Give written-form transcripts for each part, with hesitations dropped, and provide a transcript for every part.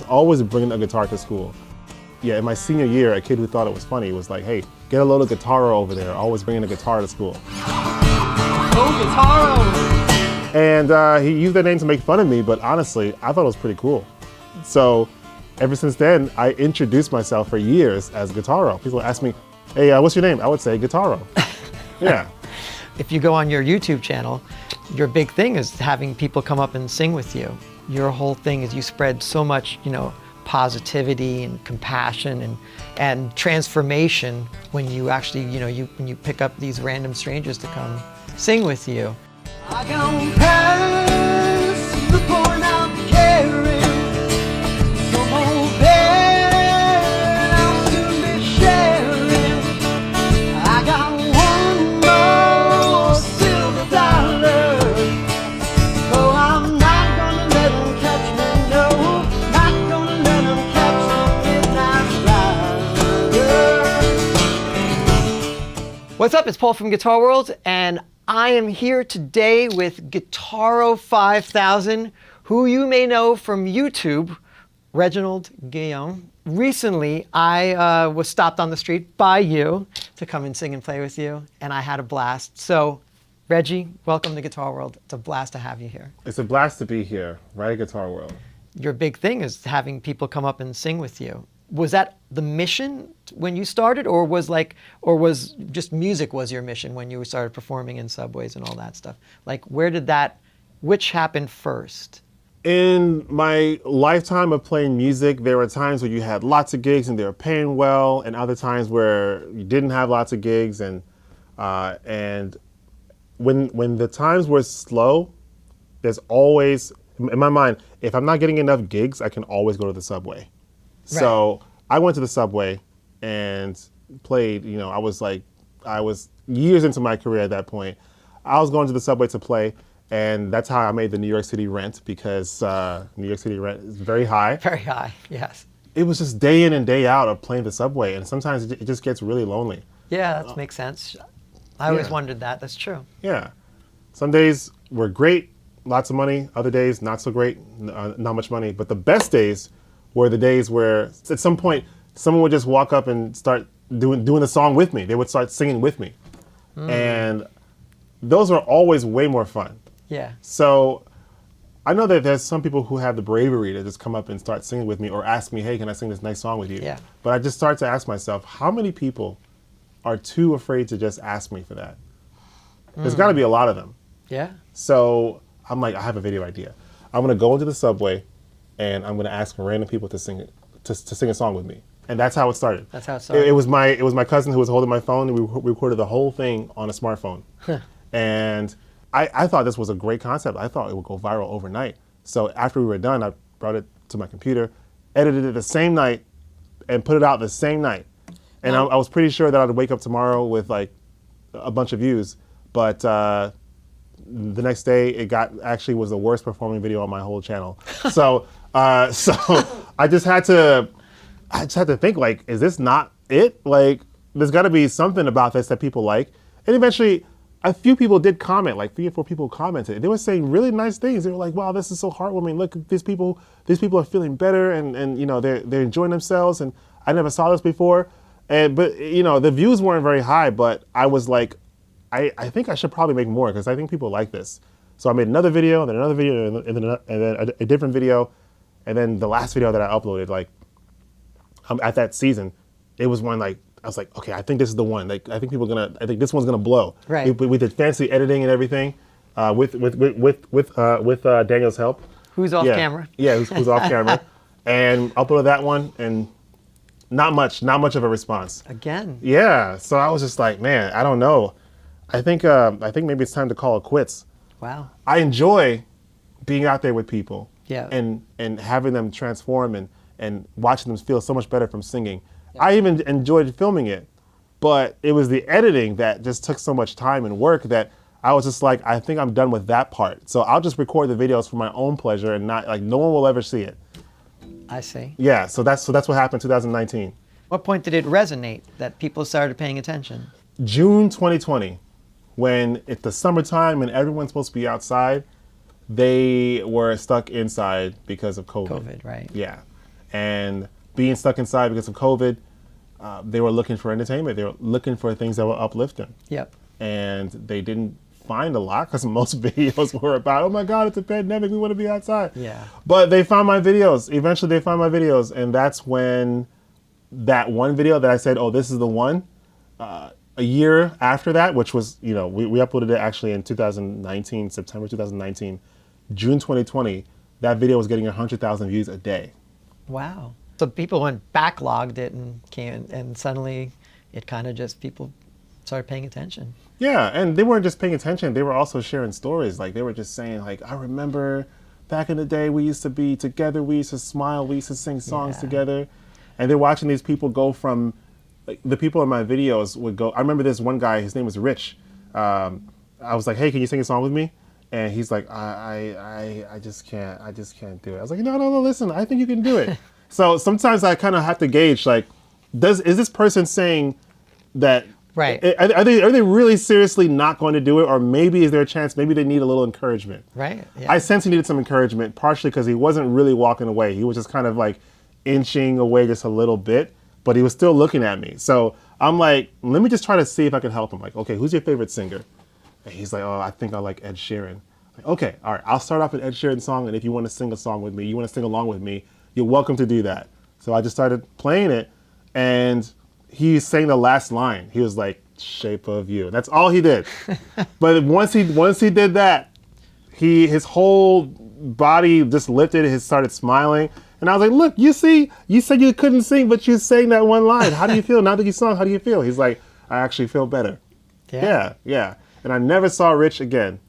always bringing a guitar to school. Yeah, in my senior year, a kid who thought it was funny was like, hey, get a load of Guitaro over there, always bringing a guitar to school. Oh, Guitaro! And he used that name to make fun of me, but honestly, I thought it was pretty cool. So ever since then, I introduced myself for years as Guitaro. People ask me, hey, what's your name? I would say Guitaro. Yeah. If you go on your YouTube channel, your big thing is having people come up and sing with you. Your whole thing is you spread so much, positivity and compassion and transformation when you actually, when you pick up these random strangers to come sing with you. I don't pass the point I'm carrying. Come on, there, I'll soon be sharing. I got one more silver dollar. So I'm not gonna let them catch me, no. Not gonna let them catch me midnight. What's up? It's Paul from Guitar World, and I am here today with Guitaro 5000, who you may know from YouTube, Reginald Guillaume. Recently, I was stopped on the street by you to come and sing and play with you, and I had a blast. So, Reggie, welcome to Guitar World. It's a blast to have you here. It's a blast to be here, right, Guitar World? Your big thing is having people come up and sing with you. Was that the mission when you started, or was just music was your mission when you started performing in subways and all that stuff? Like, which happened first? In my lifetime of playing music, there were times where you had lots of gigs and they were paying well, and other times where you didn't have lots of gigs. And when the times were slow, there's always, in my mind, if I'm not getting enough gigs, I can always go to the subway. Right. So I went to the subway and played. I was years into my career at that point. I was going to the subway to play. And that's how I made the New York City rent, because New York City rent is very high. Very high, yes. It was just day in and day out of playing the subway, and sometimes it just gets really lonely. Yeah, that makes sense. I always wondered that. That's true. Yeah. Some days were great, lots of money. Other days, not so great, not much money. But the best days were the days where, at some point, someone would just walk up and start doing the song with me. They would start singing with me. And those are always way more fun. Yeah. So I know that there's some people who have the bravery to just come up and start singing with me or ask me, hey, can I sing this nice song with you? Yeah. But I just start to ask myself, how many people are too afraid to just ask me for that? There's got to be a lot of them. Yeah. So I'm like, I have a video idea. I'm going to go into the subway and I'm going to ask random people to sing a song with me. And that's how it started. That's how it started. It was my cousin who was holding my phone, and we recorded the whole thing on a smartphone. And I thought this was a great concept. I thought it would go viral overnight. So after we were done, I brought it to my computer, edited it the same night, and put it out the same night. And I was pretty sure that I'd wake up tomorrow with like a bunch of views. But the next day, it actually was the worst performing video on my whole channel. So I just had to think, like, is this not it? Like, there's got to be something about this that people like. And eventually, a few people did comment, like 3 or 4 people commented. They were saying really nice things. They were like, wow, this is so heartwarming. Look, these people are feeling better, and they're enjoying themselves, and I never saw this before. But the views weren't very high, but I was like, I think I should probably make more, because I think people like this. So I made another video, and then another video, and then a different video, and then the last video that I uploaded, like at that season, it was one like, I was like, okay, I think this is the one. Like, I think this one's gonna blow. Right. We did fancy editing and everything, with Daniel's help. Who's off camera? Yeah, who's off camera, and uploaded that one, and not much of a response. Again. Yeah. So I was just like, man, I don't know. I think maybe it's time to call it quits. Wow. I enjoy being out there with people. Yeah. And having them transform and watching them feel so much better from singing. I even enjoyed filming it, but it was the editing that just took so much time and work that I was just like, I think I'm done with that part. So I'll just record the videos for my own pleasure, and not like, no one will ever see it. I see. Yeah, so that's what happened in 2019. What point did it resonate that people started paying attention? June 2020, when it's the summertime and everyone's supposed to be outside, they were stuck inside because of COVID. COVID, right. Yeah. and being stuck inside because of COVID, they were looking for entertainment. They were looking for things that were uplifting. Yep. And they didn't find a lot because most videos were about, oh my God, it's a pandemic, we want to be outside. Yeah. But they found my videos. Eventually they found my videos, and that's when that one video that I said, oh, this is the one, a year after that, which was, we uploaded it actually in 2019, September 2019, June 2020, that video was getting 100,000 views a day. Wow. So people went backlogged it and suddenly it kind of just, people started paying attention. Yeah, and they weren't just paying attention, they were also sharing stories. Like, they were just saying, like, I remember back in the day we used to be together, we used to smile, we used to sing songs together. And they're watching these people go from, like, the people in my videos would go, I remember this one guy, his name was Rich. I was like, hey, can you sing a song with me? And he's like, I just can't do it. I was like, no, listen, I think you can do it. So sometimes I kind of have to gauge, like, is this person saying that, right? Are they really seriously not going to do it? Or maybe is there a chance, maybe they need a little encouragement? Right, yeah. I sense he needed some encouragement, partially because he wasn't really walking away. He was just kind of like inching away just a little bit, but he was still looking at me. So I'm like, let me just try to see if I can help him. Like, okay, who's your favorite singer? And he's like, oh, I think I like Ed Sheeran. Like, okay, all right, I'll start off an Ed Sheeran song, and if you want to sing a song with me, you want to sing along with me, you're welcome to do that. So I just started playing it, and he sang the last line. He was like, shape of you. That's all he did. But once he did that, his whole body just lifted, he started smiling. And I was like, look, you see, you said you couldn't sing, but you sang that one line. How do you feel? Now that you sung, how do you feel? He's like, I actually feel better. Yeah. And I never saw Rich again.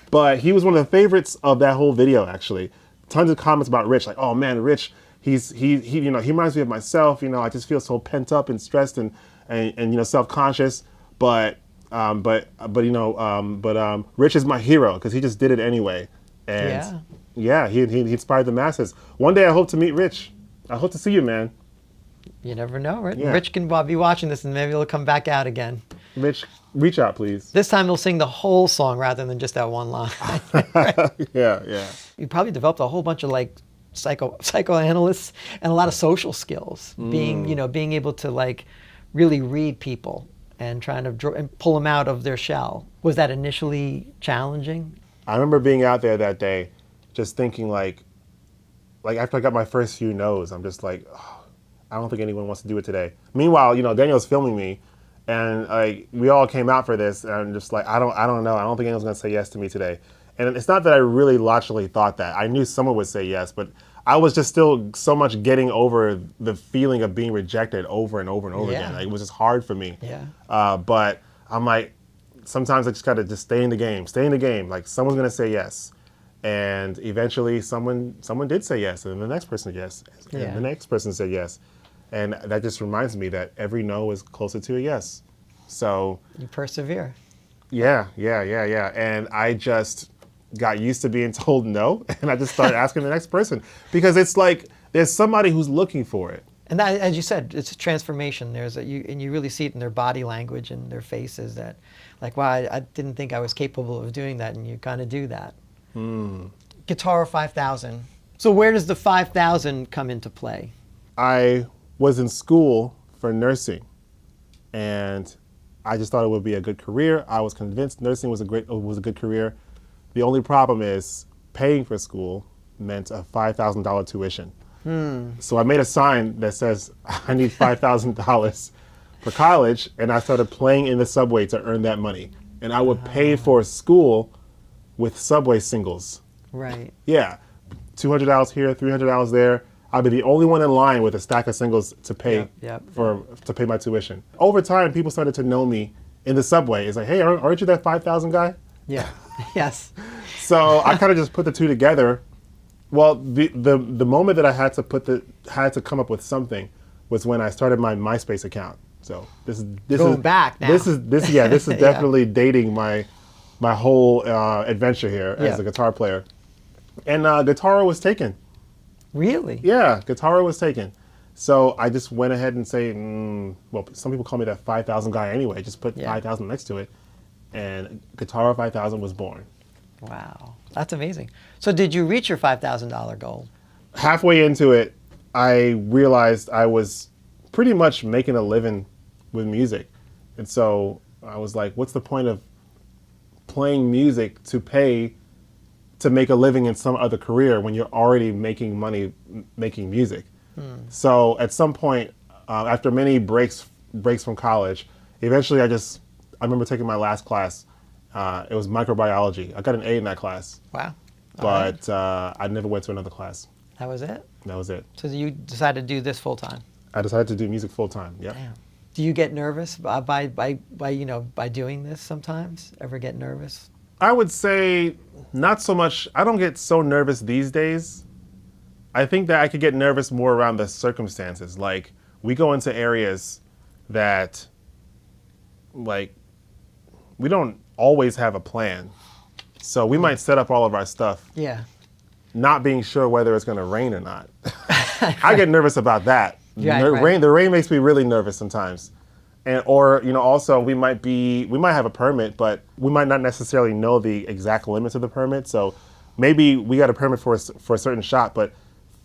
But he was one of the favorites of that whole video, actually. Tons of comments about Rich, like, oh man, Rich, he reminds me of myself. I just feel so pent up and stressed and self-conscious. But Rich is my hero because he just did it anyway. And he inspired the masses. One day I hope to meet Rich. I hope to see you, man. You never know. Right? Yeah. Rich can be watching this and maybe he'll come back out again. Rich, reach out, please. This time he'll sing the whole song rather than just that one line. Yeah. You probably developed a whole bunch of like psychoanalysts and a lot of social skills. Being able to like really read people and trying to and pull them out of their shell. Was that initially challenging? I remember being out there that day, just thinking like after I got my first few no's, I'm just like, oh, I don't think anyone wants to do it today. Meanwhile, Daniel's filming me, and like we all came out for this, and I'm just like, I don't know. I don't think anyone's gonna say yes to me today. And it's not that I really logically thought that. I knew someone would say yes, but I was just still so much getting over the feeling of being rejected over and over and over again. Like, it was just hard for me. But I'm like, sometimes I just gotta just stay in the game. Like, someone's gonna say yes. And eventually someone did say yes, and the next person said yes, and the next person said yes. And that just reminds me that every no is closer to a yes. So you persevere. Yeah. And I just got used to being told no, and I just started asking the next person, because it's like there's somebody who's looking for it. And that, as you said, it's a transformation. And you really see it in their body language and their faces that, like, wow, I didn't think I was capable of doing that, and you kind of do that. Guitaro 5000. So where does the 5000 come into play? I was in school for nursing, and I just thought it would be a good career. I was convinced nursing was a good career. The only problem is paying for school meant a $5,000 tuition. So I made a sign that says I need $5,000 for college, and I started playing in the subway to earn that money. And I would pay for school with subway singles. Right. Yeah, $200 here, $300 there. I'd be the only one in line with a stack of singles to pay to pay my tuition. Over time, people started to know me in the subway. It's like, hey, aren't you that 5,000 guy? Yeah. Yes. So I kind of just put the two together. Well, the moment that I had to come up with something was when I started my MySpace account. So this is back now. This is definitely dating my whole adventure here as a guitar player. And Guitaro was taken. Really? Yeah, Guitaro was taken. So I just went ahead and say, well, some people call me that 5,000 guy anyway. Just put 5,000 next to it. And Guitaro 5000 was born. Wow. That's amazing. So did you reach your $5,000 goal? Halfway into it, I realized I was pretty much making a living with music. And so I was like, what's the point of playing music to pay to make a living in some other career when you're already making money making music? So at some point, after many breaks from college, eventually I remember taking my last class. It was microbiology. I got an A in that class. Wow. But I never went to another class. That was it? That was it. So you decided to do this full time? I decided to do music full time. Yeah. Damn. Do you get nervous by doing this sometimes? Ever get nervous? I would say not so much. I don't get so nervous these days. I think that I could get nervous more around the circumstances. Like, we go into areas that, like, we don't always have a plan. So we might set up all of our stuff, Yeah. not being sure whether it's going to rain or not. I get nervous about that. Yeah, right. The rain makes me really nervous sometimes. And, or, also we might have a permit, but we might not necessarily know the exact limits of the permit. So maybe we got a permit for a certain shot, but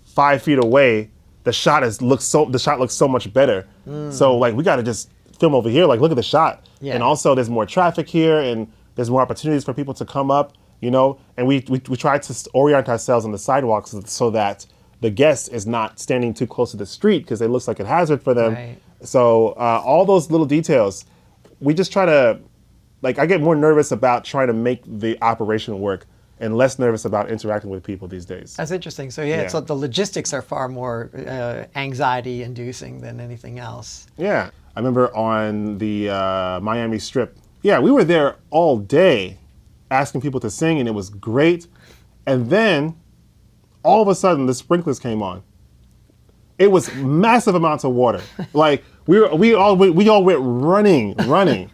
5 feet away, the shot looks so much better. So like, we got to just film over here. Like, look at the shot. Yeah. And also there's more traffic here, and there's more opportunities for people to come up, and we try to orient ourselves on the sidewalks so that the guest is not standing too close to the street because it looks like a hazard for them. Right. So all those little details, we just try to, like, I get more nervous about trying to make the operation work and less nervous about interacting with people these days. That's interesting. So yeah, it's Yeah. like the logistics are far more anxiety inducing than anything else. Yeah. I remember on the Miami Strip, yeah, we were there all day asking people to sing, and it was great. And then all of a sudden the sprinklers came on. It was massive amounts of water. Like, we all went running.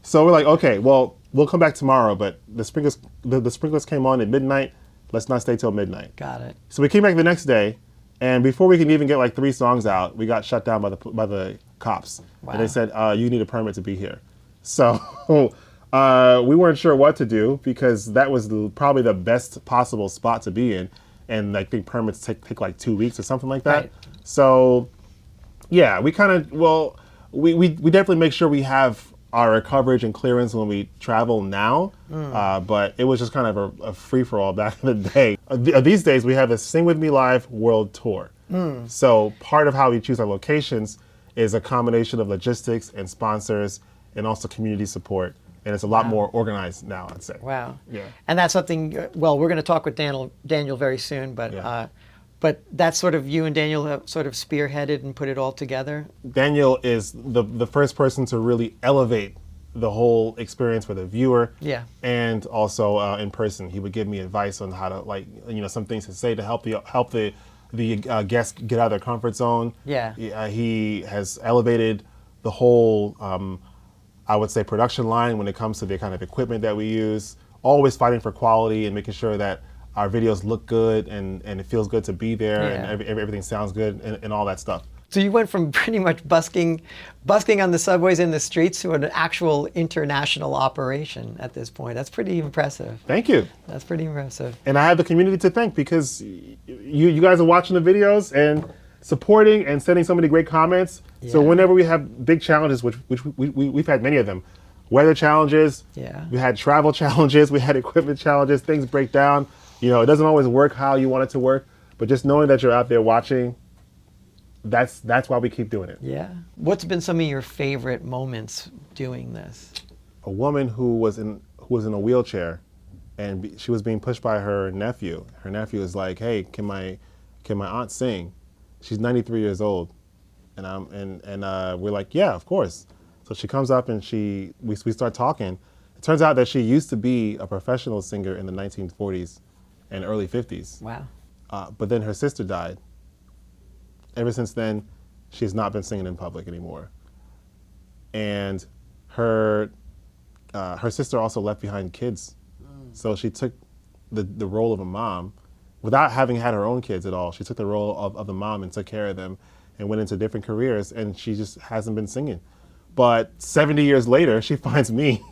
So we're like, okay, well, we'll come back tomorrow, but the sprinklers came on at midnight. Let's not stay till midnight. Got it. So we came back the next day, and before we could even get like 3 songs out, we got shut down by the cops. Wow. And they said, you need a permit to be here. So we weren't sure what to do, because that was probably the best possible spot to be in. And I think permits take like 2 weeks or something like that. Right. So yeah, we we definitely make sure we have our coverage and clearance when we travel now. But it was just kind of a free-for-all back in the day. These days we have a Sing With Me Live World Tour. So part of how we choose our locations is a combination of logistics and sponsors and also community support. And it's a lot more organized now, I'd say. Wow. Yeah. And that's something, well, we're going to talk with Daniel very soon, but Yeah. but that's sort of, you and Daniel have sort of spearheaded and put it all together. Daniel is the first person to really elevate the whole experience for the viewer. Yeah. And also in person, he would give me advice on how to, like, some things to say to help the guests get out of their comfort zone. Yeah. He has elevated the whole, I would say, production line when it comes to the kind of equipment that we use. Always fighting for quality and making sure that our videos look good and it feels good to be there, Yeah. and everything sounds good and all that stuff. So you went from pretty much busking on the subways in the streets to an actual international operation at this point. That's pretty impressive. Thank you. That's pretty impressive. And I have the community to thank, because you guys are watching the videos and supporting and sending so many great comments. So Yeah. whenever we have big challenges, which we've had many of them, weather challenges, Yeah. we had travel challenges, we had equipment challenges, things break down. It doesn't always work how you want it to work, but just knowing that you're out there watching, that's why we keep doing it. Yeah. What's been some of your favorite moments doing this? A woman who was in a wheelchair, and she was being pushed by her nephew. Her nephew is like, "Hey, can my aunt sing?" She's 93 years old, and we're like, "Yeah, of course." So she comes up and we start talking. It turns out that she used to be a professional singer in the 1940s and early 50s. Wow. But then her sister died. Ever since then, she's not been singing in public anymore. And her sister also left behind kids. So she took the role of a mom without having had her own kids at all. She took the role of the mom and took care of them and went into different careers, and she just hasn't been singing. But 70 years later, she finds me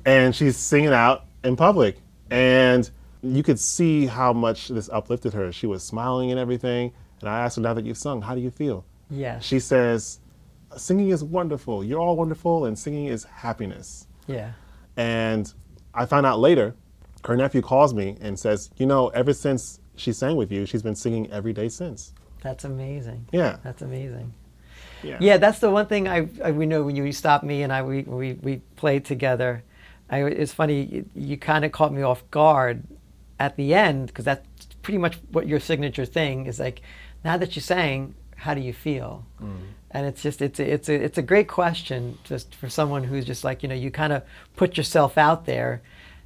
and she's singing out in public. And you could see how much this uplifted her. She was smiling and everything. And I asked her, now that you've sung, how do you feel? Yes. She says, singing is wonderful. You're all wonderful, and singing is happiness. Yeah. And I found out later, her nephew calls me and says, you know, ever since she sang with you, she's been singing every day since. That's amazing. Yeah. That's amazing. Yeah. Yeah, that's the one thing we know when you stopped me and we played together. It's funny, you kind of caught me off guard at the end, because that's pretty much what your signature thing is like. Now that you sang, how do you feel? And it's just it's a great question just for someone who's just like, you know, you kind of put yourself out there,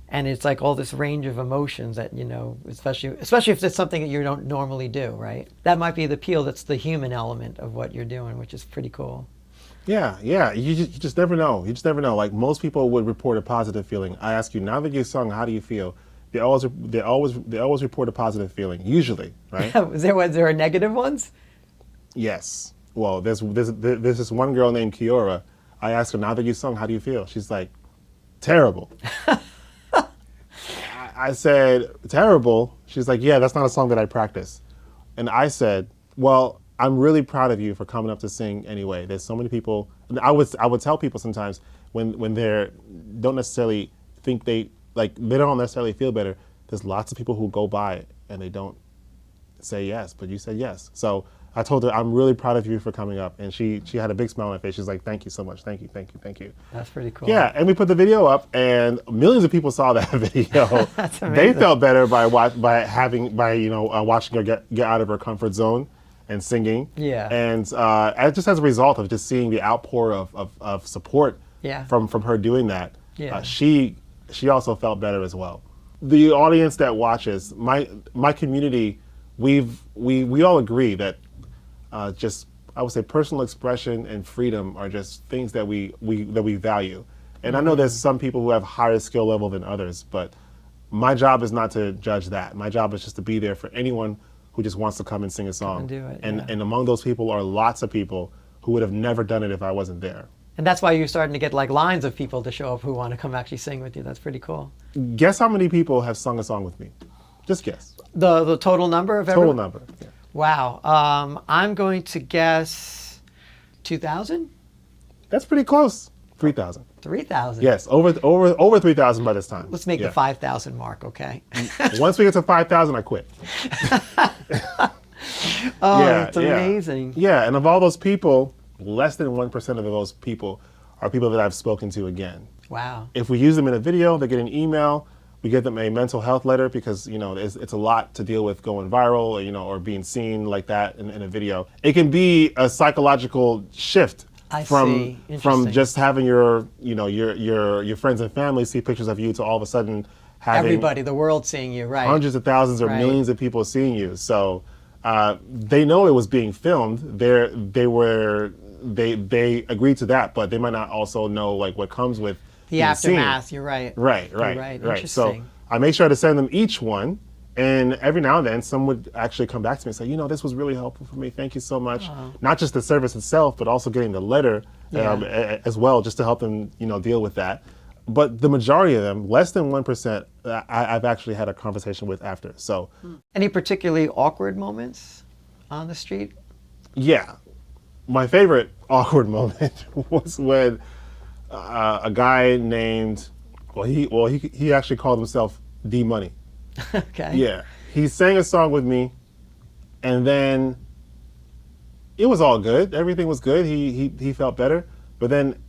and it's like all this range of emotions that, you know, especially if it's something that you don't normally do, right? That might be the appeal. That's the human element of what you're doing, which is pretty cool. Yeah, yeah. You just never know. You just never know. Like, most people would report a positive feeling. I ask you, now that you sung, how do you feel? They always report a positive feeling. Usually, right? Was there negative ones? Yes. Well, there's this one girl named Kiora. I asked her, now that you sung, how do you feel? She's like, terrible. I said, terrible? She's like, yeah, that's not a song that I practice. And I said, well, I'm really proud of you for coming up to sing anyway. There's so many people, and I would tell people sometimes when they don't necessarily think they don't necessarily feel better, there's lots of people who go by and they don't say yes, but you said yes. So I told her, I'm really proud of you for coming up. And she had a big smile on her face. She's like, thank you so much. Thank you, thank you, thank you. That's pretty cool. Yeah, and we put the video up, and millions of people saw that video. That's amazing. They felt better by watching her get out of her comfort zone and singing. Yeah. And just as a result of just seeing the outpour of support from her doing that, she also felt better as well. The audience that watches, my community, we all agree that I would say personal expression and freedom are just things that we value. And I know there's some people who have higher skill level than others, but my job is not to judge that. My job is just to be there for anyone who just wants to come and sing a song. And do it, and among those people are lots of people who would have never done it if I wasn't there. And that's why you're starting to get like lines of people to show up who want to come actually sing with you. That's pretty cool. Guess how many people have sung a song with me? Just guess. The total number of everyone? Total number, yeah. Wow. I'm going to guess 2,000? That's pretty close. 3,000. 3,000? Yes, over 3,000 by this time. Let's make the 5,000 mark, okay? Once we get to 5,000, I quit. It's amazing. Yeah, and of all those people, less than 1% of those people are people that I've spoken to again. Wow. If we use them in a video, they get an email. We get them a mental health letter because, you know, it's a lot to deal with going viral, or, you know, or being seen like that in a video. It can be a psychological shift from just having your friends and family see pictures of you to all of a sudden having everybody, the world seeing you, right? Hundreds of thousands or millions of people seeing you. So they know it was being filmed. They agreed to that, but they might not also know like what comes with the aftermath. Seen. You're right. Right. So I make sure to send them each one, and every now and then some would actually come back to me and say, you know, this was really helpful for me. Thank you so much. Not just the service itself, but also getting the letter as well, just to help them, you know, deal with that. But the majority of them, less than 1%, I've actually had a conversation with after. So, any particularly awkward moments on the street? Yeah, my favorite awkward moment was when a guy named, he actually called himself D Money. Okay. Yeah, he sang a song with me, and then it was all good. Everything was good. He felt better. But then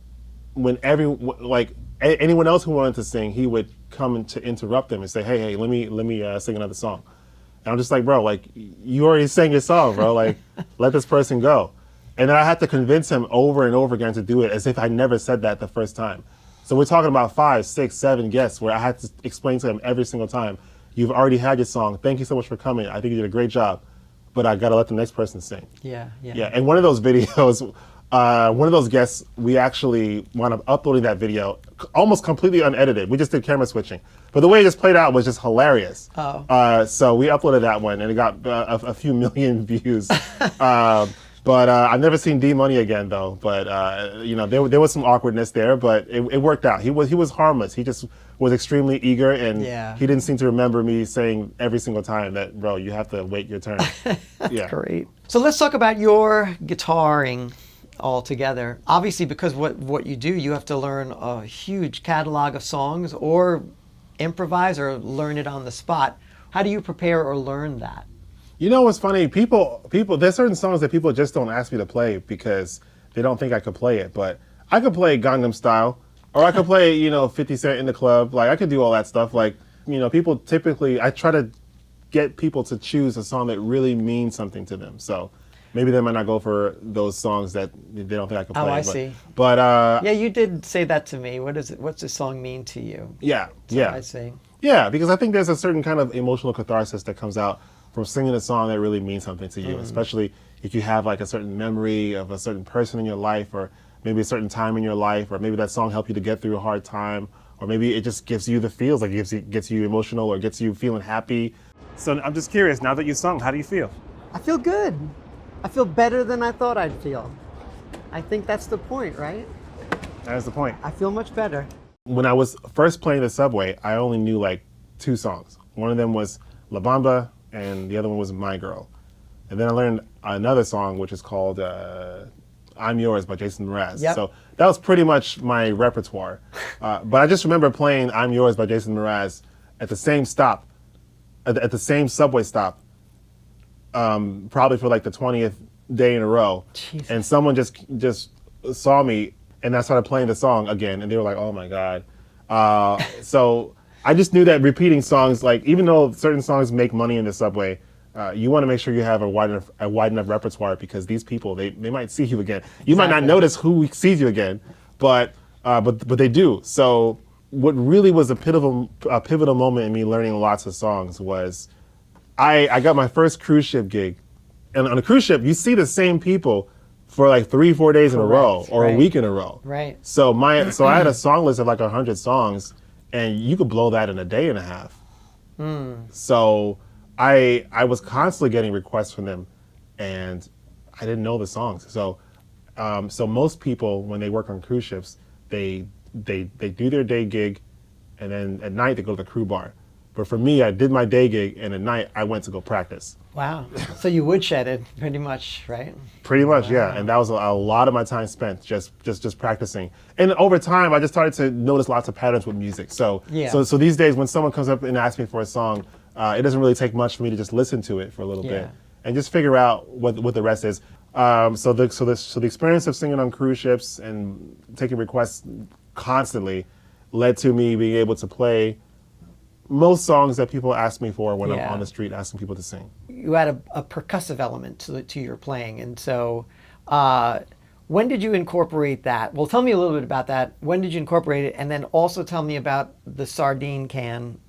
when anyone else who wanted to sing, he would come to interrupt them and say, hey, let me sing another song. And I'm just like, bro, like, you already sang your song, bro. Like, let this person go. And then I had to convince him over and over again to do it as if I never said that the first time. So we're talking about 5, 6, 7 guests where I had to explain to him every single time, you've already had your song. Thank you so much for coming. I think you did a great job, but I got to let the next person sing. Yeah. And one of those videos, one of those guests, we actually wound up uploading that video almost completely unedited. We just did camera switching. But the way it just played out was just hilarious. So we uploaded that one, and it got a few million views. But I've never seen D Money again, though. But you know, there was some awkwardness there, but it worked out. He was harmless. He just was extremely eager, and Yeah. he didn't seem to remember me saying every single time that, bro, you have to wait your turn. Yeah. Great. So let's talk about your guitaring altogether. Obviously, because what you do, you have to learn a huge catalog of songs or improvise or learn it on the spot. How do you prepare or learn that? You know what's funny? People, there's certain songs that people just don't ask me to play because they don't think I could play it. But I could play Gangnam Style, or I could play, 50 Cent in the Club. Like, I could do all that stuff. Like, people typically, I try to get people to choose a song that really means something to them. So maybe they might not go for those songs that they don't think I could play. Oh, I but, see. But Yeah, you did say that to me. What is it? What's the song mean to you? yeah, So yeah. I see. Yeah, because I think there's a certain kind of emotional catharsis that comes out from singing a song that really means something to you, especially if you have like a certain memory of a certain person in your life, or maybe a certain time in your life, or maybe that song helped you to get through a hard time, or maybe it just gives you the feels, like it gets you emotional or gets you feeling happy. So I'm just curious, now that you sung, how do you feel? I feel good. I feel better than I thought I'd feel. I think that's the point, right? That is the point. I feel much better. When I was first playing the subway, I only knew like 2 songs. One of them was La Bamba, and the other one was My Girl. And then I learned another song, which is called I'm Yours by Jason Mraz. Yep. So that was pretty much my repertoire. But I just remember playing I'm Yours by Jason Mraz at the same stop, at the same subway stop, probably for like the 20th day in a row. Jesus. And someone just saw me, and I started playing the song again, and they were like, oh my God. So I just knew that repeating songs, like even though certain songs make money in the subway, you want to make sure you have a wide enough repertoire, because these people, they might see you again. You might not notice who sees you again, but they do. So what really was a pivotal moment in me learning lots of songs was I got my first cruise ship gig, and on a cruise ship you see the same people for like 3-4 days in a row, or a week in a row. Right. So I had a song list of like 100 songs, and you could blow that in a day and a half. So I was constantly getting requests from them, and I didn't know the songs. So most people, when they work on cruise ships, they do their day gig, and then at night they go to the crew bar. But for me, I did my day gig, and at night I went to go practice. Wow. So you woodshedded pretty much, right? Pretty much, yeah. And that was a lot of my time spent just practicing. And over time, I just started to notice lots of patterns with music. So these days, when someone comes up and asks me for a song, it doesn't really take much for me to just listen to it for a little bit and just figure out what the rest is. So the experience of singing on cruise ships and taking requests constantly led to me being able to play most songs that people ask me for when I'm on the street asking people to sing. You had a percussive element to your playing, and so when did you incorporate that? Well, tell me a little bit about that. When did you incorporate it, and then also tell me about the sardine tin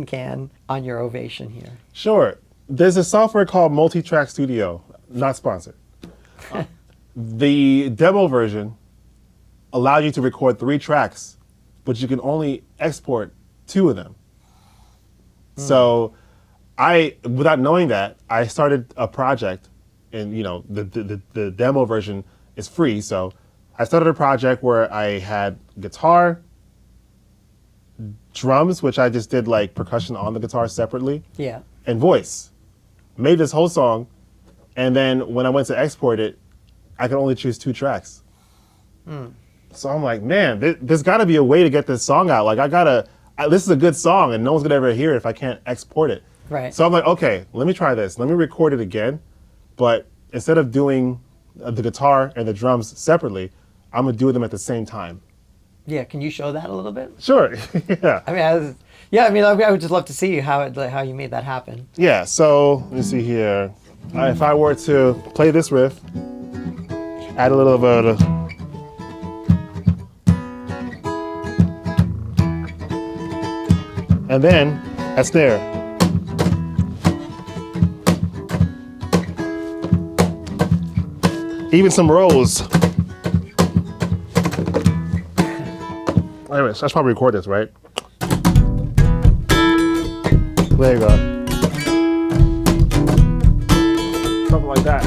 can on your Ovation here. Sure. There's a software called Multi-Track Studio, not sponsored. The demo version allowed you to record 3 tracks, but you can only export 2 of them. So without knowing that, I started a project, and the demo version is free. So I started a project where I had guitar, drums, which I just did like percussion on the guitar separately, and voice. Made this whole song, and then when I went to export it, I could only choose 2 tracks. So I'm like, man, there's got to be a way to get this song out. Like this is a good song, and no one's gonna ever hear it if I can't export it. Right. So I'm like, okay, let me try this. Let me record it again, but instead of doing the guitar and the drums separately, I'm gonna do them at the same time. Yeah, can you show that a little bit? Sure. Yeah. I mean, I would just love to see how you made that happen. Yeah. So let me see here. If I were to play this riff, add a little bit of and then a snare. Even some rolls. Anyways, I should probably record this, right? There you go. Something like that.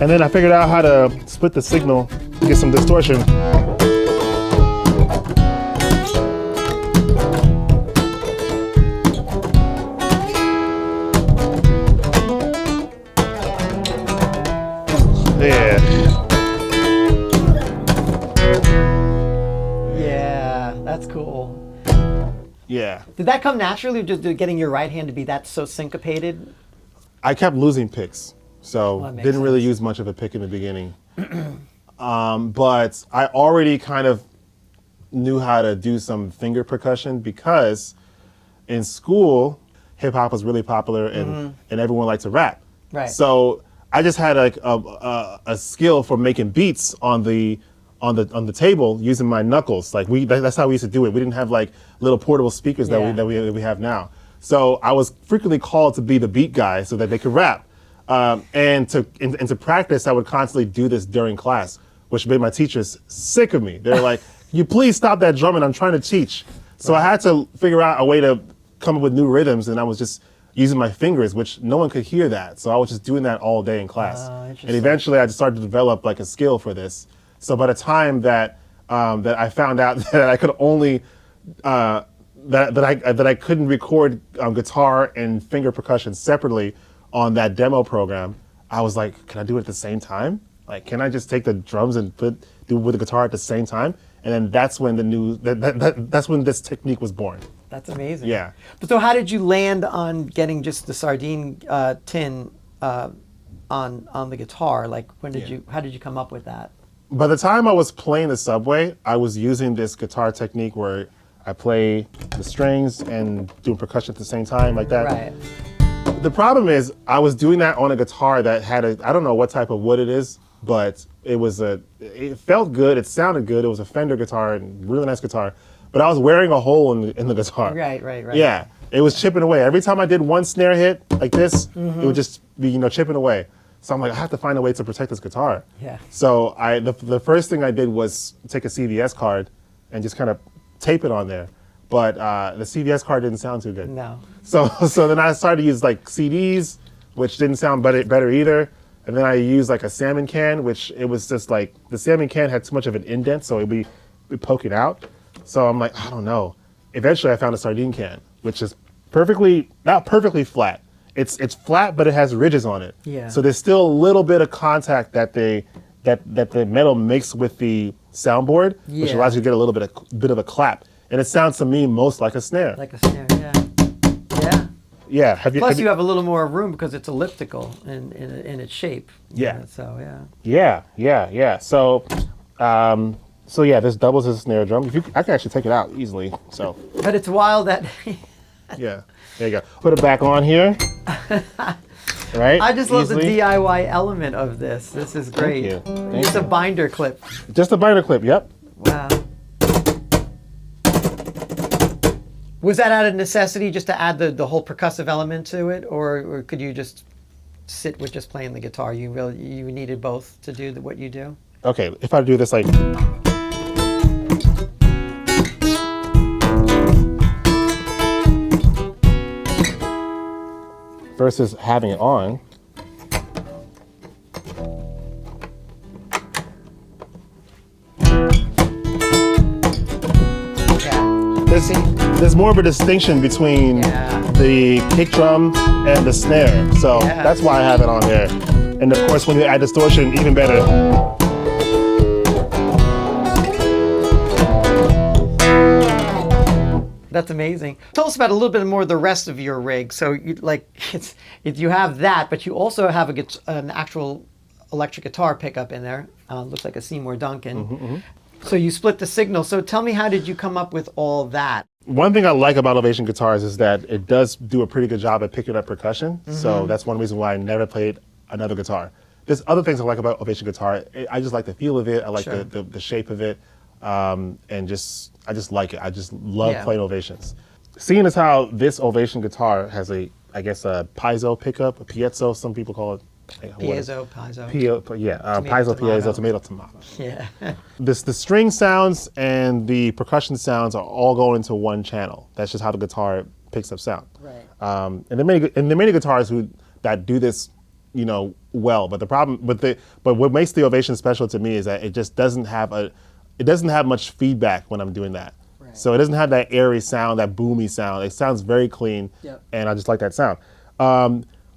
And then I figured out how to split the signal to get some distortion. Yeah. Did that come naturally, just getting your right hand to be that so syncopated? I kept losing picks, so Well, that makes didn't really sense. use much of a pick in the beginning. But I already kind of knew how to do some finger percussion because in school, hip hop was really popular and everyone liked to rap. Right. So I just had like a skill for making beats on the table using my knuckles. Like that's how we used to do it. We didn't have like little portable speakers Yeah. that we have now. So I was frequently called to be the beat guy so that they could rap. And to practice, I would constantly do this during class, which made my teachers sick of me. They're like, "You please stop that drumming. I'm trying to teach." So I had to figure out a way to come up with new rhythms, and I was just using my fingers, which no one could hear that. So I was just doing that all day in class. Oh, interesting. And eventually, I just started to develop like a skill for this. So by the time that I found out that I could only that I couldn't record guitar and finger percussion separately on that demo program, I was like, can I do it at the same time? Like, can I just take the drums and do with the guitar at the same time? And then that's when that's when this technique was born. That's amazing. Yeah. But so how did you land on getting just the sardine tin on the guitar? Like how did you come up with that? By the time I was playing the subway, I was using this guitar technique where I play the strings and do percussion at the same time, like that. Right. The problem is I was doing that on a guitar that had I don't know what type of wood it is, but it felt good, it sounded good. It was a Fender guitar, and really nice guitar, but I was wearing a hole in the guitar. Right. Yeah, it was chipping away. Every time I did one snare hit like this, it would just be chipping away. So I'm like, I have to find a way to protect this guitar. Yeah. So the first thing I did was take a CVS card and just kind of tape it on there. But the CVS card didn't sound too good. No. So then I started to use like CDs, which didn't sound better either. And then I used like a salmon can, which it was just like the salmon can had too much of an indent, so it'd be poking out. So I'm like, I don't know. Eventually I found a sardine can, which is not perfectly flat. It's flat, but it has ridges on it. Yeah. So there's still a little bit of contact that the metal makes with the soundboard, which Yeah. allows you to get a little bit of a clap. And it sounds to me most like a snare. Like a snare, yeah. Yeah. Yeah. Plus you have a little more room because it's elliptical in its shape. Yeah. So yeah. Yeah. So yeah, this doubles as a snare drum. I can actually take it out easily. So. But it's wild that. Yeah. There you go. Put it back on here. Right. I just love easily. the DIY element of this. This is great. Thank you. It's a binder clip. Just a binder clip. Yep. Wow. Was that out of necessity just to add the whole percussive element to it, or could you just sit with just playing the guitar? You needed both to do what you do? Okay. If I do this like. Versus having it on. There's more of a distinction between the kick drum and the snare. So that's why I have it on there. And of course, when you add distortion, even better. That's amazing. Tell us about a little bit more of the rest of your rig. So you have that, but you also have an actual electric guitar pickup in there. Looks like a Seymour Duncan. So you split the signal. So tell me, how did you come up with all that? One thing I like about Ovation guitars is that it does do a pretty good job at picking up percussion. So that's one reason why I never played another guitar. There's other things I like about Ovation guitar. I just like the feel of it. I like the shape of it. And I just like it. I just love playing Ovations. Seeing as how this Ovation guitar has a piezo pickup, a piezo, some people call it. Piezo. Piezo, piezo, tomato. Yeah. The string sounds and the percussion sounds are all going into one channel. That's just how the guitar picks up sound. Right. And there are many guitars that do this, well. But what makes the Ovation special to me is that it just doesn't have much feedback when I'm doing that. Right. So it doesn't have that airy sound, that boomy sound. It sounds very clean, and I just like that sound.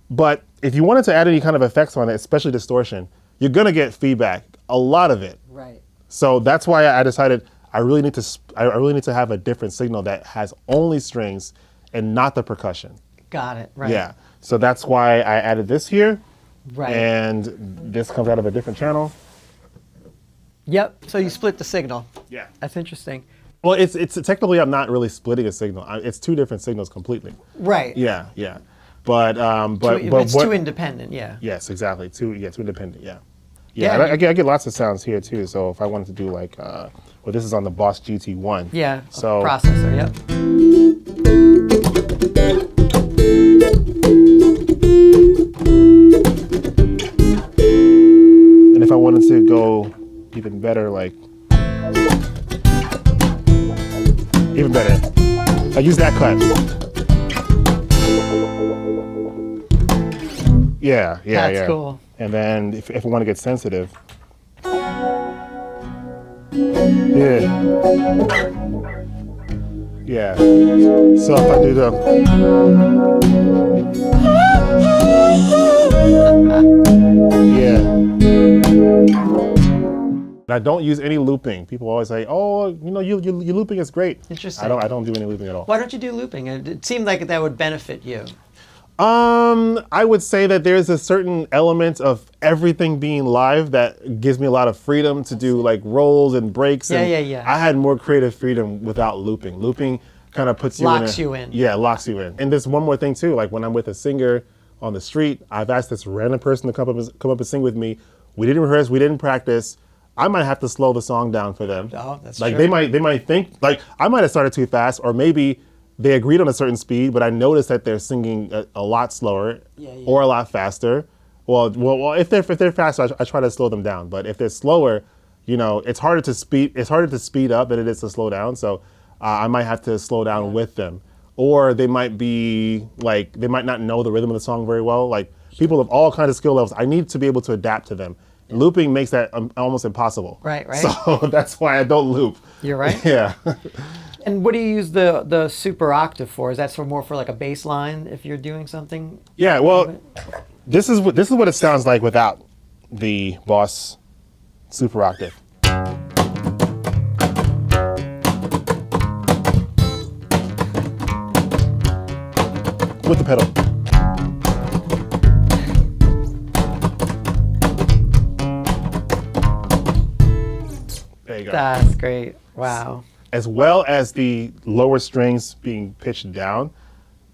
But if you wanted to add any kind of effects on it, especially distortion, you're gonna get feedback, a lot of it. Right. So that's why I decided I really need to have a different signal that has only strings and not the percussion. Got it. Right. Yeah. So that's why I added this here. Right. And this comes out of a different channel. Yep. So you split the signal. Yeah. That's interesting. Well, it's technically I'm not really splitting a signal. It's two different signals completely. Right. Yeah. Yeah. But it's too independent. Yeah. Yes, exactly. Too independent. Yeah. Yeah, Yeah. I get lots of sounds here too. So if I wanted to do like, well, this is on the Boss GT1. Yeah. So Processor. Yep. And if I wanted to go even better, like even better, I use that cut. Yeah. That's cool. And then if I want to get sensitive, yeah. So if I do the, yeah. And I don't use any looping. People always say, "Oh, your looping is great." Interesting. I don't do any looping at all. Why don't you do looping? It seemed like that would benefit you. I would say that there's a certain element of everything being live that gives me a lot of freedom to do like rolls and breaks. Yeah, and yeah. I had more creative freedom without looping. Looping kind of puts you Locks you in. Yeah, locks you in. And there's one more thing too. Like when I'm with a singer on the street, I've asked this random person to come up and sing with me. We didn't rehearse, we didn't practice. I might have to slow the song down for them. Oh, that's like true. they might think like I might have started too fast, or maybe they agreed on a certain speed, but I noticed that they're singing a lot slower or a lot faster. Well, if they're faster, I try to slow them down. But if they're slower, it's harder to speed up than it is to slow down. So I might have to slow down with them, or they might not know the rhythm of the song very well. Like people of all kinds of skill levels, I need to be able to adapt to them. Looping makes that almost impossible. Right. So that's why I don't loop. You're right. Yeah. And what do you use the super octave for? Is that more for like a bass line if you're doing something? Yeah, well, this is what it sounds like without the Boss super octave. With the pedal. There you go. That's great. Wow. As well as the lower strings being pitched down,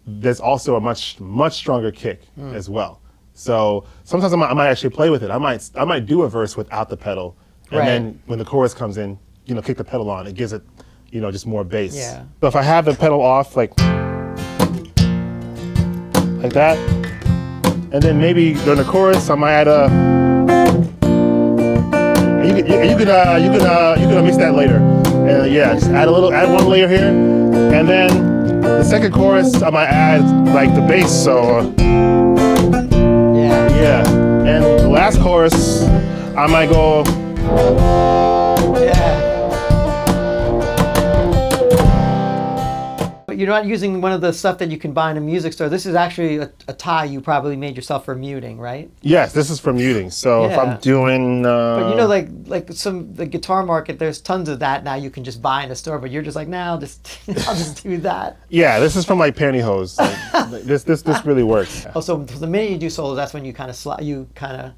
there's also a much stronger kick as well. So sometimes I might actually play with it. I might do a verse without the pedal, and then when the chorus comes in, kick the pedal on. It gives it, just more bass. Yeah. So if I have the pedal off like that, and then maybe during the chorus I might add you can mix that later. Just add one layer here, and then the second chorus I might add like the bass. So yeah, and the last chorus I might go. Yeah. But you're not using one of the stuff that you can buy in a music store. This is actually a tie you probably made yourself for muting, right? Yes, this is for muting. So if I'm doing, but like the guitar market, there's tons of that now you can just buy in a store. But you're just like, nah, I'll just do that. Yeah, this is from like pantyhose. Like, this really works. Oh, so the minute you do solos, that's when you kind of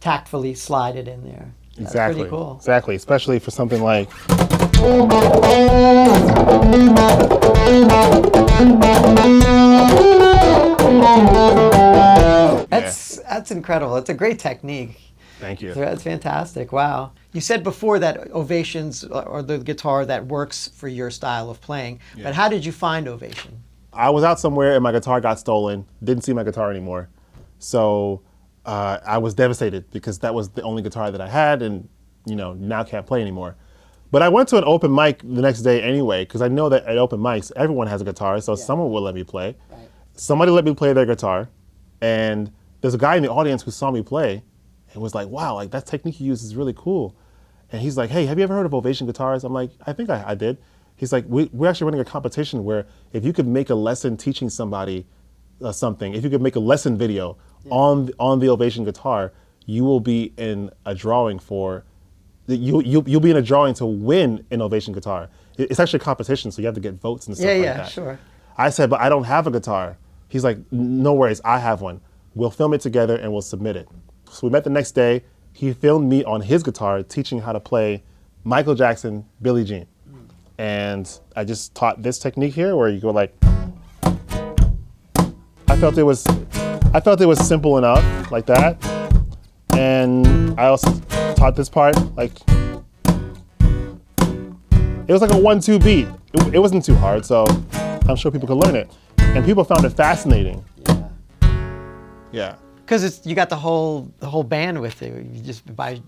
tactfully slide it in there. That's Exactly. pretty cool. Exactly, especially for something like. That's incredible. It's a great technique. Thank you. That's fantastic. Wow. You said before that Ovation's or the guitar that works for your style of playing, but how did you find Ovation? I was out somewhere and my guitar got stolen. Didn't see my guitar anymore. So I was devastated because that was the only guitar that I had and, now can't play anymore. But I went to an open mic the next day anyway because I know that at open mics, everyone has a guitar, so someone will let me play. Right. Somebody let me play their guitar, and there's a guy in the audience who saw me play and was like, wow, like that technique you use is really cool. And he's like, hey, have you ever heard of Ovation guitars? I'm like, I think I did. He's like, we're actually running a competition where if you could make a lesson teaching somebody something, if you could make a lesson video on the Ovation guitar, you will be in a drawing for you'll be in a drawing to win an Ovation guitar. It's actually a competition, so you have to get votes and stuff like that. Yeah, sure. I said, but I don't have a guitar. He's like, no worries, I have one. We'll film it together and we'll submit it. So we met the next day. He filmed me on his guitar teaching how to play Michael Jackson, Billie Jean. And I just taught this technique here where you go like, I felt it was simple enough like that. And I also taught this part like, it was like a 1-2 beat. It wasn't too hard, so I'm sure people could learn it. And people found it fascinating. Yeah. Because you got the whole band with you. You just by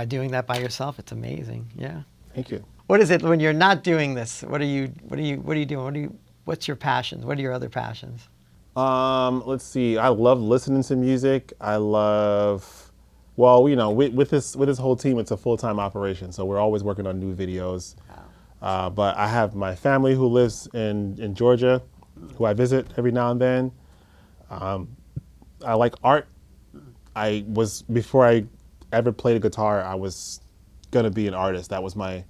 doing that by yourself, it's amazing. Yeah. Thank you. What is it when you're not doing this? What are you doing? What's your passions? What are your other passions? Let's see. I love listening to music. I love, well, with this whole team, it's a full-time operation, so we're always working on new videos. Wow. But I have my family who lives in Georgia, who I visit every now and then. I like art. Before I ever played a guitar, I was gonna be an artist. That was my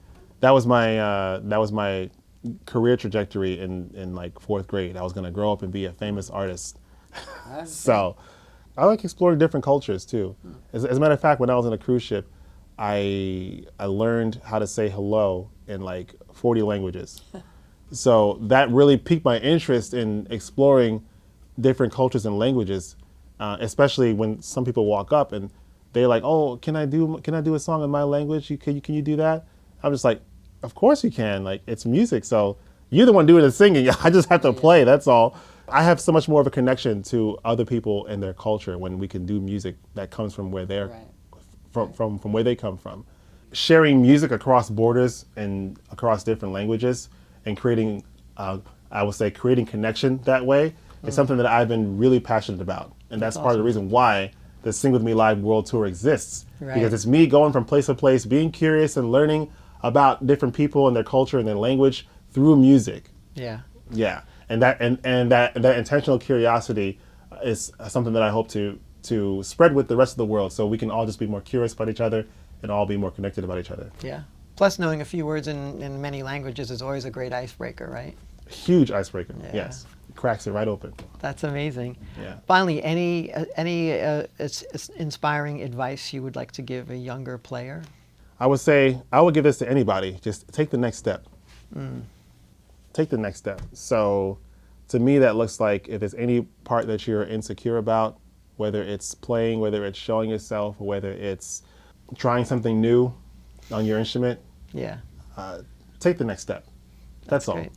career trajectory in like 4th grade. I was gonna grow up and be a famous artist. So I like exploring different cultures too. As a matter of fact, when I was on a cruise ship, I learned how to say hello in like 40 languages. So that really piqued my interest in exploring different cultures and languages, especially when some people walk up and they're like, "Oh, can I do a song in my language? Can you do that?" I'm just like, "Of course you can. Like, it's music, so you're the one doing the singing. I just have to play. That's all." I have so much more of a connection to other people and their culture when we can do music that comes from where they're from where they come from. Sharing music across borders and across different languages and creating, I would say, creating connection that way is something that I've been really passionate about. And that's part of the reason why the Sing With Me Live World Tour exists. Right. Because it's me going from place to place, being curious and learning about different people and their culture and their language through music. Yeah. Yeah. And that intentional curiosity is something that I hope to spread with the rest of the world, so we can all just be more curious about each other and all be more connected about each other. Yeah. Plus, knowing a few words in many languages is always a great icebreaker, right? Huge icebreaker. Yeah. Yes. It cracks it right open. That's amazing. Yeah. Finally, any inspiring advice you would like to give a younger player? I would say I would give this to anybody. Just take the next step. Take the next step. So to me, that looks like if there's any part that you're insecure about, whether it's playing, whether it's showing yourself, or whether it's trying something new on your instrument, take the next step. That's all. Great.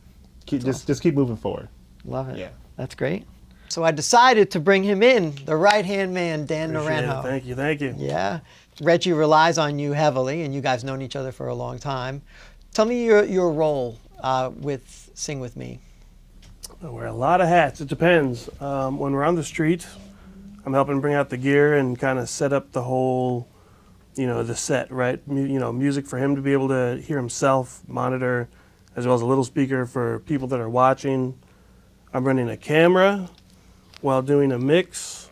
Just keep moving forward. Love it. Yeah. That's great. So I decided to bring him in, the right-hand man, Dan Naranjo. Thank you. Yeah. Reggie relies on you heavily, and you guys known each other for a long time. Tell me your role with Sing With Me. I wear a lot of hats. It depends. When we're on the street, I'm helping bring out the gear and kind of set up the whole, the set, right? Music for him to be able to hear himself, monitor, as well as a little speaker for people that are watching. I'm running a camera while doing a mix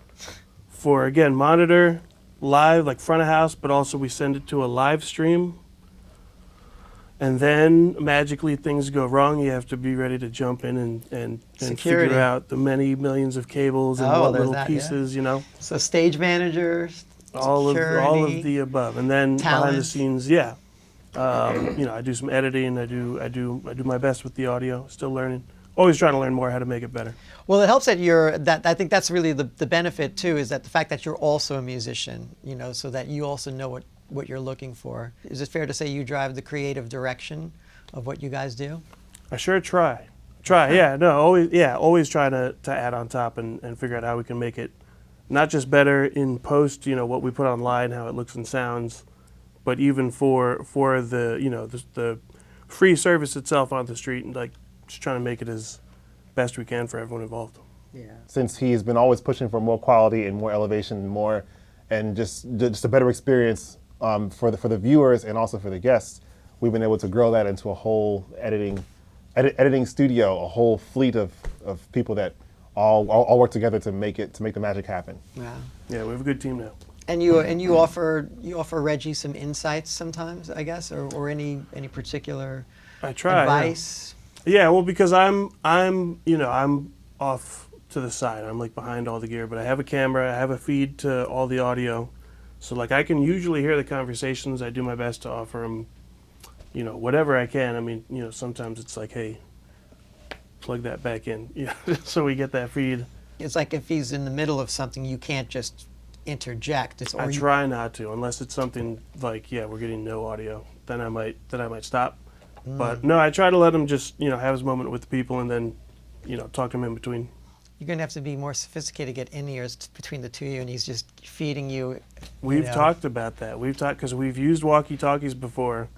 for, again, monitor, live, like front of house, but also we send it to a live stream. And then magically things go wrong. You have to be ready to jump in and figure out the many millions of cables and what little pieces, So stage manager, all of the above. And then behind the scenes, I do some editing. I do my best with the audio. Still learning. Always trying to learn more how to make it better. Well, it helps that I think that's really the benefit too, is that the fact that you're also a musician, so that you also know what you're looking for. Is it fair to say you drive the creative direction of what you guys do? I sure try. Always try to add on top and figure out how we can make it not just better in post, what we put online, how it looks and sounds, but even for the free service itself on the street, and like just trying to make it as best we can for everyone involved. Yeah. Since he's been always pushing for more quality and more elevation and just a better experience for the viewers and also for the guests, we've been able to grow that into a whole editing studio, a whole fleet of people that all work together to make the magic happen. Wow. Yeah, we have a good team now. And you offer Reggie some insights sometimes, I guess, or any particular I try. advice. Yeah, well, because I'm off to the side. I'm like behind all the gear, but I have a camera. I have a feed to all the audio, so like I can usually hear the conversations. I do my best to offer them, whatever I can. I mean, sometimes it's like, hey, plug that back in, so we get that feed. It's like if he's in the middle of something, you can't just interject. I try not to, unless it's something like, yeah, we're getting no audio. Then I might stop. But no, I try to let him just have his moment with the people, and then talk to him in between. You're gonna have to be more sophisticated, get in ears between the two of you, and he's just feeding you. We've talked about that. We've talked because we've used walkie-talkies before.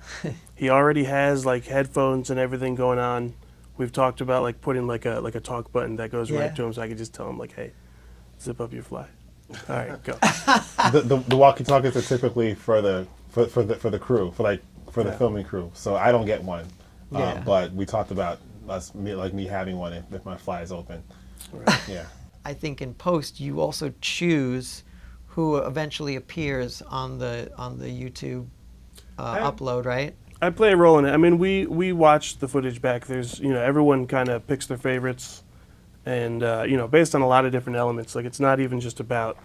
He already has like headphones and everything going on. We've talked about like putting like a talk button that goes right to him, so I can just tell him like, hey, zip up your fly. All right, go. The walkie-talkies are typically for the crew, for the filming crew. So I don't get one, but we talked about me having one if my fly is open. Right. Yeah. I think in post you also choose who eventually appears on the YouTube upload, right? I play a role in it. I mean, we watch the footage back. There's everyone kind of picks their favorites, and based on a lot of different elements. Like it's not even just about.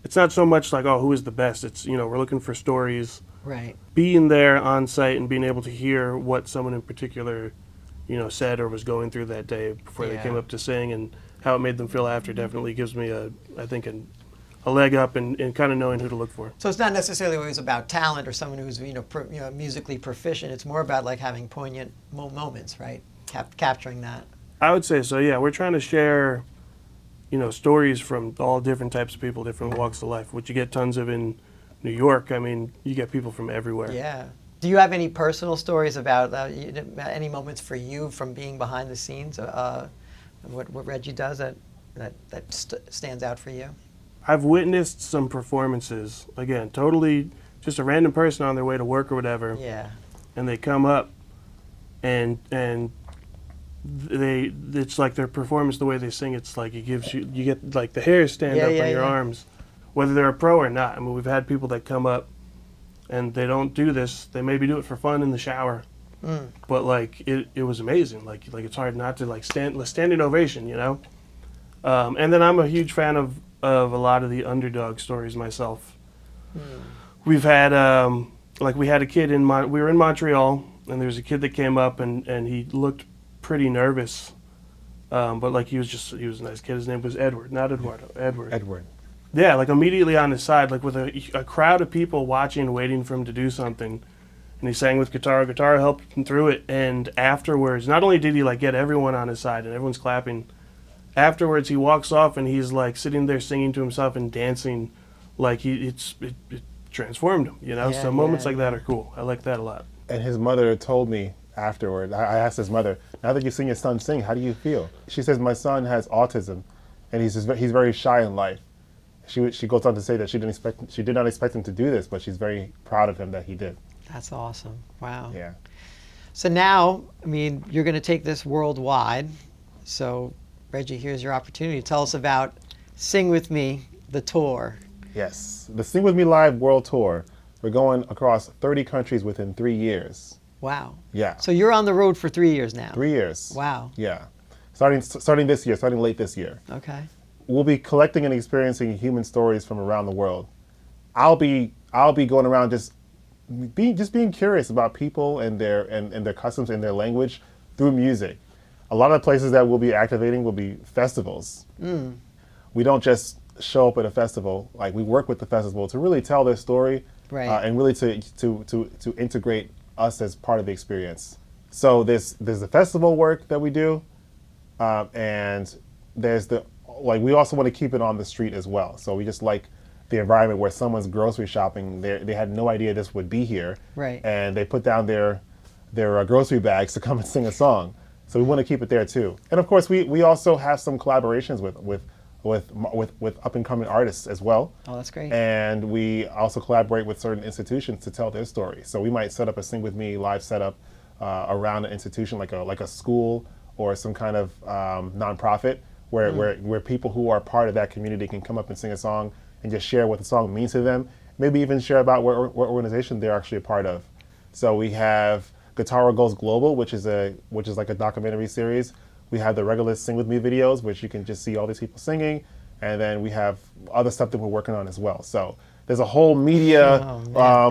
It's not so much like, oh, who is the best. It's we're looking for stories. Right. Being there on site and being able to hear what someone in particular, said or was going through that day before they came up to sing, and how it made them feel after definitely gives me a leg up in kind of knowing who to look for. So it's not necessarily always about talent or someone who's musically proficient. It's more about like having poignant moments, right? Capturing that. I would say so. Yeah, we're trying to share, stories from all different types of people, different walks of life, which you get tons of in New York. I mean, you get people from everywhere. Yeah. Do you have any personal stories about any moments for you from being behind the scenes? What Reggie does that stands out for you? I've witnessed some performances. Again, totally just a random person on their way to work or whatever. Yeah. And they come up, and it's like their performance, the way they sing. It's like you get like the hairs stand up on your arms, whether they're a pro or not. I mean, we've had people that come up, and they don't do this. They maybe do it for fun in the shower, but like it was amazing. Like it's hard not to like standing ovation, And then I'm a huge fan of a lot of the underdog stories myself. We've had we had a kid we were in Montreal, and there was a kid that came up and he looked pretty nervous, but like he was a nice kid. His name was Edward, not Eduardo. Edward. Yeah, like immediately on his side, like with a crowd of people watching, waiting for him to do something. And he sang with Guitaro. Guitaro helped him through it. And afterwards, not only did he like get everyone on his side and everyone's clapping, afterwards he walks off and he's like sitting there singing to himself and dancing, like it transformed him. So moments like that are cool. I like that a lot. And his mother told me afterward. I asked his mother, "Now that you've seen your son sing, how do you feel?" She says, "My son has autism, and he's very shy in life." She goes on to say that she did not expect him to do this, but she's very proud of him that he did. That's awesome. Wow. Yeah. So now, I mean, you're going to take this worldwide. So, Reggie, here's your opportunity. Tell us about Sing With Me, the tour. Yes. The Sing With Me Live World Tour. We're going across 30 countries within 3 years. Wow. Yeah. So you're on the road for 3 years now. 3 years. Wow. Yeah. Starting this year, starting late this year. Okay. We'll be collecting and experiencing human stories from around the world. I'll be going around just being curious about people and their customs and their language through music. A lot of the places that we'll be activating will be festivals. We don't just show up at a festival. Like, we work with the festival to really tell their story, right. And really to integrate us as part of the experience. So there's the festival work that we do, and there's we also want to keep it on the street as well. So we just like the environment where someone's grocery shopping. They had no idea this would be here, right? And they put down their grocery bags to come and sing a song. So we want to keep it there too. And of course, we also have some collaborations with up and coming artists as well. Oh, that's great. And we also collaborate with certain institutions to tell their story. So we might set up a Sing With Me live setup around an institution like a school or some kind of nonprofit where people who are part of that community can come up and sing a song, and just share what the song means to them. Maybe even share about what organization they're actually a part of. So we have Guitaro Goes Global, which is like a documentary series. We have the regular Sing With Me videos, which you can just see all these people singing. And then we have other stuff that we're working on as well. So there's a whole media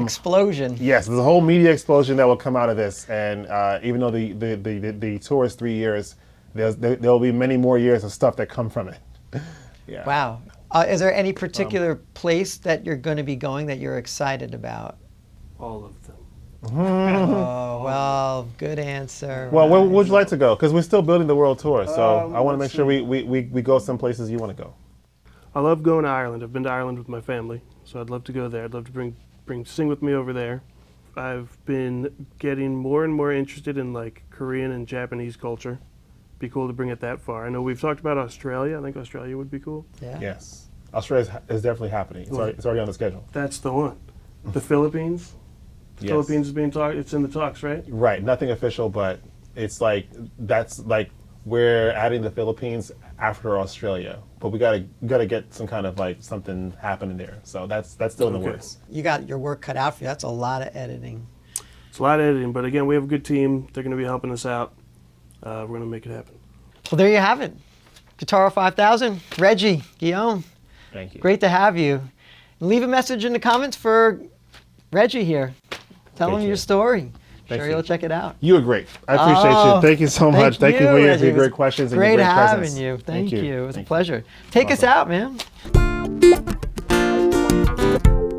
explosion. Yes, there's a whole media explosion that will come out of this. And even though the tour is 3 years, there'll be many more years of stuff that come from it. Yeah. Wow. Is there any particular place that you're going to be going that you're excited about? All of them. Oh, well, good answer. Well, where would you like to go? Because we're still building the world tour, so I want to make sure we go some places you want to go. I love going to Ireland. I've been to Ireland with my family, so I'd love to go there. I'd love to bring Sing With Me over there. I've been getting more and more interested in like Korean and Japanese culture. Be cool to bring it that far. I know we've talked about Australia. I think Australia would be cool. Yeah. Yes, Australia is definitely happening. It's already on the schedule. That's the one. The Philippines. The Yes. Philippines is being talked. It's in the talks, right? Right, nothing official, but it's like we're adding the Philippines after Australia, but we gotta get some kind of like something happening there. So that's still in the works. You got your work cut out for you. That's a lot of editing. It's a lot of editing, but again, we have a good team. They're going to be helping us out. We're going to make it happen. Well, there you have it. Guitaro 5000, Reggie, Guillaume. Thank you. Great to have you. Leave a message in the comments for Reggie here. Tell him Thank your you. story. Thank Sure, you. you'll check it out. You were great. I appreciate you. Thank you so much. Thank you for your Reggie. It was great questions and great your great having presence. you. Thank you. It was a Thank you. pleasure. Take us Awesome. out, man.